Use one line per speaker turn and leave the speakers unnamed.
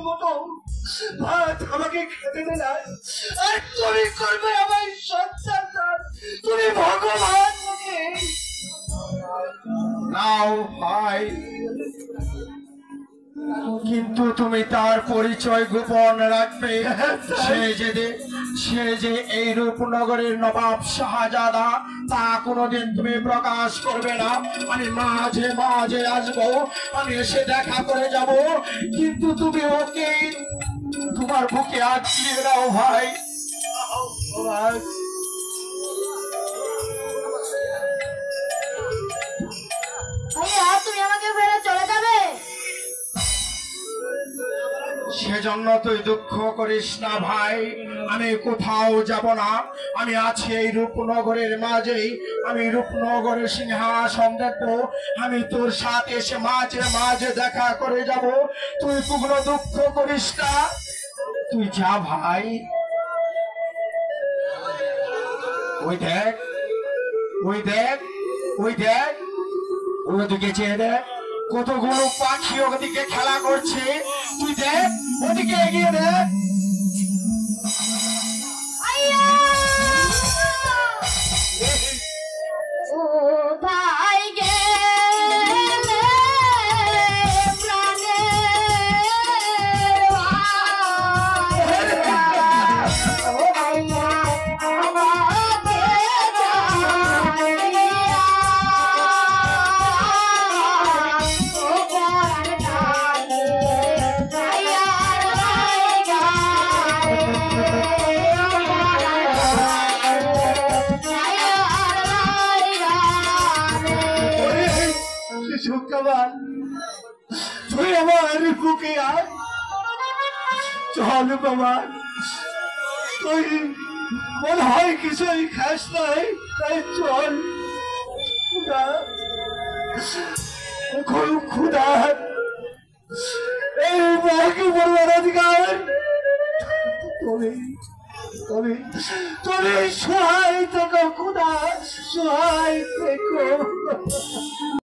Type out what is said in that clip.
মতো ভাত আমাকে খেতে দে না, আর তুমি করবে আমার সন্তান, তুমি ভগবান নাকি?
নাও ভাই, কিন্তু তুমি তার পরিচয় গোপন রাখবে। সে যে এই রূপনগরের নবাব শাহজাদা তা কোনোদিন তুমি প্রকাশ করবে না। আমি মাঝে মাঝে আসবো, আমি এসে দেখা করে যাব, কিন্তু তুমি ওকে তোমার বুকে আঁকড়িয়ে নাও ভাই।
ভাইয়া তুমি আমাকে ফেলে চলে যাবে?
সেজন্য তুই দুঃখ করিস না ভাই, আমি কোথাও যাব না। আমি আছি এই রূপনগরের মাঝেই, আমি রূপনগরের সিংহাসন দেখবো, আমি তোর সাথে এসে মাঝে মাঝে দেখা করে যাব। তুই কোনো দুঃখ করিস না, তুই যা ভাই। ওই দেখ, ওই দেখ, ওই দেখ, ওদিকে চেয়ে দেখ, কতগুলো পাখি ওদিকে খেলা করছে। তুই দেখ, ওদিকে এগিয়ে দেখ।
কোথায় গেলে প্রাণের ও ভাইয়া আমাকে জানিয়া ও প্রাণ টানে ভাইয়ার লাইগা
তুই আমার বুকে আয়, চল বাবা। তুই মনে হয় কিছুই খাস নাই, তাই চল। খুদা এই মাকে বলবার অধিকার তুমি তুমি তুমি সহায় থেকো খুদা, সহায় থেকো।